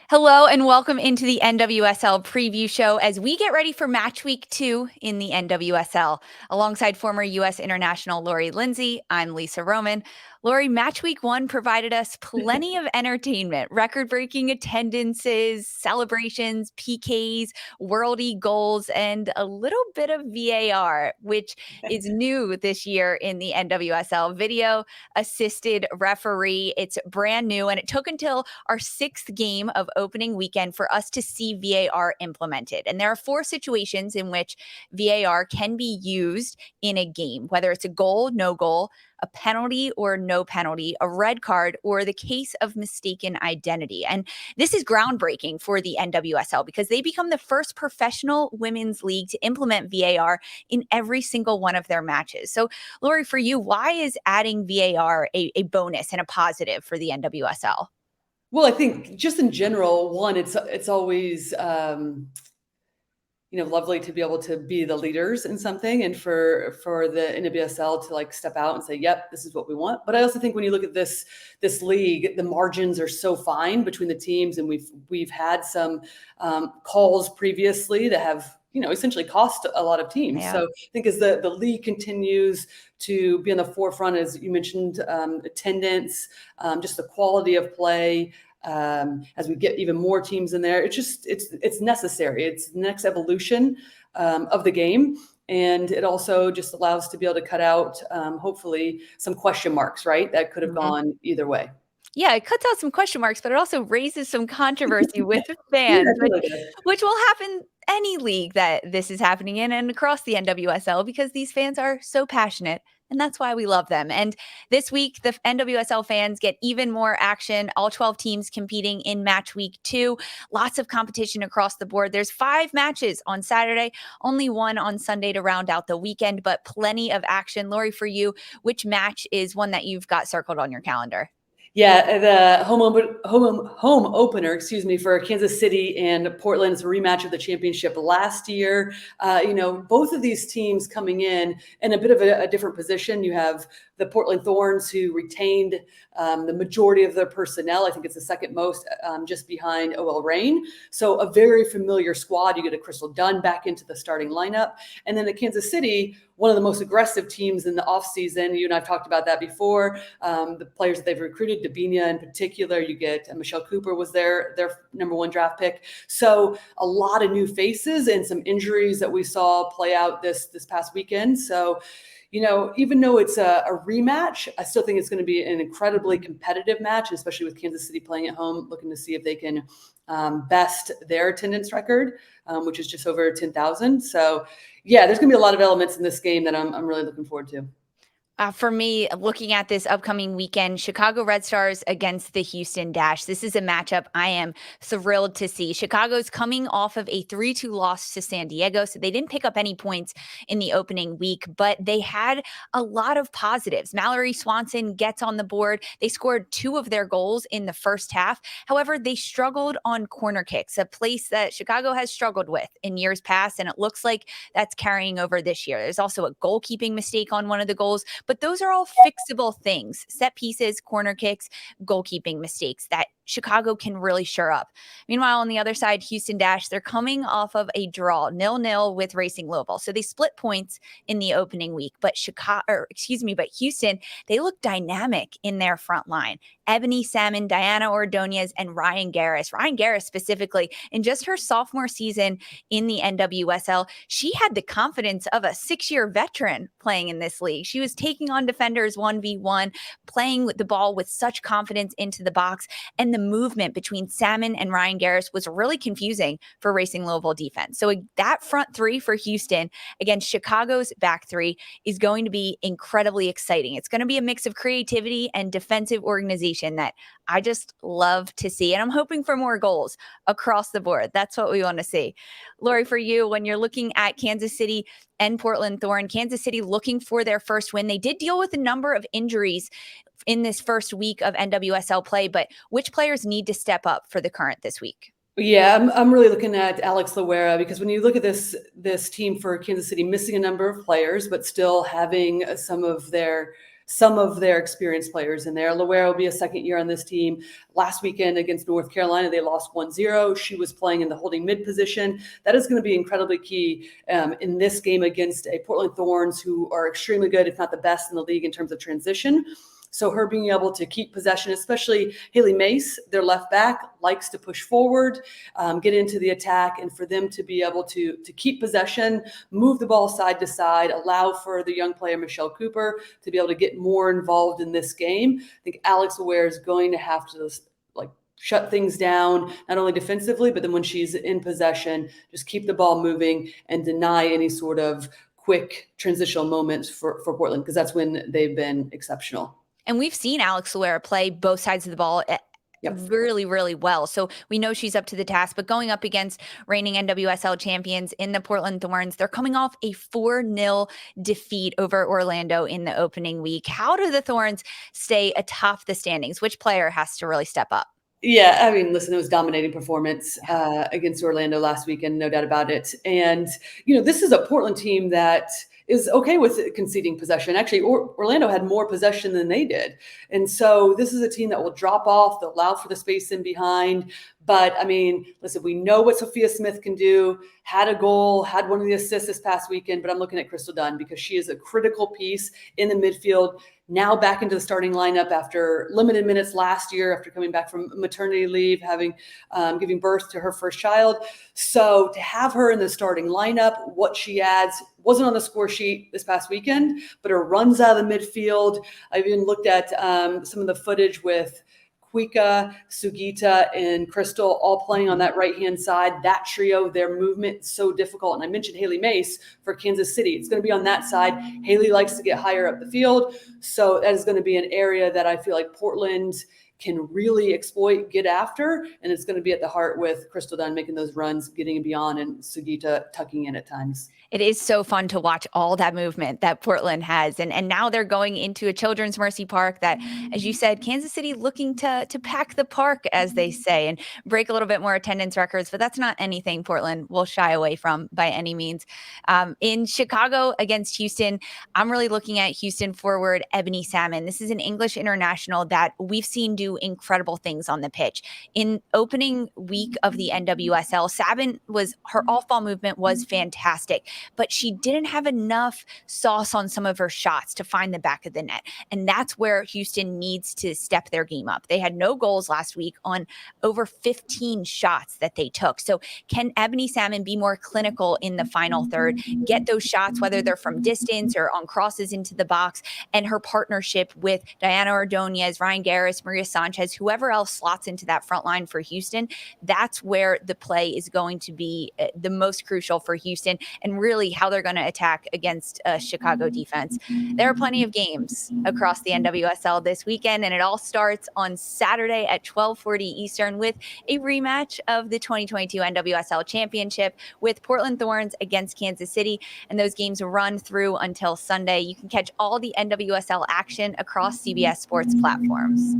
Hello and welcome into the NWSL preview show as we get ready for match week 2 in the NWSL. Alongside former U.S. international Lori Lindsey, I'm Lisa Roman. Lori, match week 1 provided us plenty of entertainment, record-breaking attendances, celebrations, PKs, worldy goals, and a little bit of VAR, which is new this year in the NWSL. Video assisted referee. It's brand new, and it took until our 6th game of opening weekend for us to see VAR implemented. And there are 4 situations in which VAR can be used in a game, whether it's a goal, no goal, a penalty or no penalty, a red card, or the case of mistaken identity. And this is groundbreaking for the NWSL because they become the first professional women's league to implement VAR in every single one of their matches. So, Lori, for you, why is adding VAR a bonus and a positive for the NWSL? Well, I think just in general, one, it's always lovely to be able to be the leaders in something, and for the NWSL to like step out and say, "Yep, this is what we want." But I also think when you look at this league, the margins are so fine between the teams, and we've had some calls previously that have essentially cost a lot of teams. Yeah. So I think as the league continues to be on the forefront, as you mentioned, attendance, just the quality of play. As we get even more teams in there, it's necessary. It's the next evolution of the game. And it also just allows to be able to cut out, hopefully, some question marks, right? That could have gone either way. Yeah, it cuts out some question marks, but it also raises some controversy with Yeah, fans, it really does. which will happen any league that this is happening in and across the NWSL because these fans are so passionate. And that's why we love them. And this week, the NWSL fans get even more action. All 12 teams competing in match week 2. Lots of competition across the board. There's 5 matches on Saturday, only 1 on Sunday to round out the weekend, but plenty of action. Lori, for you, which match is one that you've got circled on your calendar? Yeah, the home opener, excuse me, for Kansas City and Portland is a rematch of the championship last year. Both of these teams coming in a bit of a different position. You have the Portland Thorns, who retained the majority of their personnel. I think it's the second most, just behind OL Reign. So a very familiar squad. You get a Crystal Dunn back into the starting lineup. And then at Kansas City, one of the most aggressive teams in the offseason. You and I've talked about that before. The players that they've recruited, Dabinia in particular, you get Michelle Cooper was their number 1 draft pick. So a lot of new faces and some injuries that we saw play out this past weekend. So, even though it's a rematch, I still think it's going to be an incredibly competitive match, especially with Kansas City playing at home, looking to see if they can best their attendance record, which is just over 10,000. So, yeah, there's going to be a lot of elements in this game that I'm really looking forward to. For me, looking at this upcoming weekend, Chicago Red Stars against the Houston Dash. This is a matchup I am thrilled to see. Chicago's coming off of a 3-2 loss to San Diego, so they didn't pick up any points in the opening week, but they had a lot of positives. Mallory Swanson gets on the board. They scored 2 of their goals in the first half. However, they struggled on corner kicks, a place that Chicago has struggled with in years past, and it looks like that's carrying over this year. There's also a goalkeeping mistake on one of the goals. But those are all fixable things: set pieces, corner kicks, goalkeeping mistakes that Chicago can really shore up. Meanwhile, on the other side, Houston Dash, they're coming off of a draw 0-0 with Racing Louisville. So they split points in the opening week, but Houston, they look dynamic in their front line. Ebony Salmon, Diana Ordonez, and Ryan Garris. Ryan Garris specifically, in just her sophomore season in the NWSL, she had the confidence of a 6-year veteran playing in this league. She was taking on defenders 1v1, playing with the ball with such confidence into the box, and the movement between Salmon and Ryan Garris was really confusing for Racing Louisville defense. So that front 3 for Houston against Chicago's back 3 is going to be incredibly exciting. It's going to be a mix of creativity and defensive organization that I just love to see. And I'm hoping for more goals across the board. That's what we want to see. Lori, for you, when you're looking at Kansas City and Portland Thorns, Kansas City looking for their first win. They did deal with a number of injuries in this first week of NWSL play, but which players need to step up for the Current this week? Yeah, I'm really looking at Alex Loera, because when you look at this team for Kansas City, missing a number of players, but still having some of their some of their experienced players in there. Loera will be a second year on this team. Last weekend against North Carolina, they lost 1-0. She was playing in the holding mid position. That is going to be incredibly key in this game against a Portland Thorns who are extremely good, if not the best in the league in terms of transition. So her being able to keep possession, especially Haley Mace, their left back, likes to push forward, get into the attack, and for them to be able to keep possession, move the ball side to side, allow for the young player Michelle Cooper to be able to get more involved in this game. I think Alex Aware is going to have to shut things down, not only defensively, but then when she's in possession, just keep the ball moving and deny any sort of quick transitional moments for Portland, because that's when they've been exceptional. And we've seen Alex Loera play both sides of the ball really, really well. So we know she's up to the task. But going up against reigning NWSL champions in the Portland Thorns, they're coming off a 4-0 defeat over Orlando in the opening week. How do the Thorns stay atop the standings? Which player has to really step up? Yeah, I mean, listen, it was dominating performance against Orlando last weekend, no doubt about it. And, this is a Portland team that is okay with conceding possession. Actually, Orlando had more possession than they did. And so this is a team that will drop off, they'll allow for the space in behind. But, I mean, listen, we know what Sophia Smith can do, had a goal, had one of the assists this past weekend, but I'm looking at Crystal Dunn because she is a critical piece in the midfield. Now back into the starting lineup after limited minutes last year, after coming back from maternity leave, having giving birth to her first child. So to have her in the starting lineup, what she adds wasn't on the score sheet this past weekend, but her runs out of the midfield. I've even looked at some of the footage with Kuika, Sugita, and Crystal all playing on that right-hand side. That trio, their movement is so difficult. And I mentioned Haley Mace for Kansas City. It's going to be on that side. Haley likes to get higher up the field. So that is going to be an area that I feel like Portland can really exploit, get after. And it's going to be at the heart with Crystal Dunn making those runs, getting beyond, and Sugita tucking in at times. It is so fun to watch all that movement that Portland has. And now they're going into a Children's Mercy Park that, as you said, Kansas City looking to pack the park, as they say, and break a little bit more attendance records. But that's not anything Portland will shy away from by any means. In Chicago against Houston, I'm really looking at Houston forward Ebony Salmon. This is an English international that we've seen do incredible things on the pitch. In opening week of the NWSL, Salmon her off-ball movement was fantastic, but she didn't have enough sauce on some of her shots to find the back of the net. And that's where Houston needs to step their game up. They had no goals last week on over 15 shots that they took. So can Ebony Salmon be more clinical in the final third, get those shots, whether they're from distance or on crosses into the box, and her partnership with Diana Ordonez, Ryan Garris, Maria Sanchez, whoever else slots into that front line for Houston, that's where the play is going to be the most crucial for Houston, and really how they're going to attack against a Chicago defense. There are plenty of games across the NWSL this weekend, and it all starts on Saturday at 12:40 Eastern with a rematch of the 2022 NWSL Championship with Portland Thorns against Kansas City, and those games run through until Sunday. You can catch all the NWSL action across CBS Sports platforms.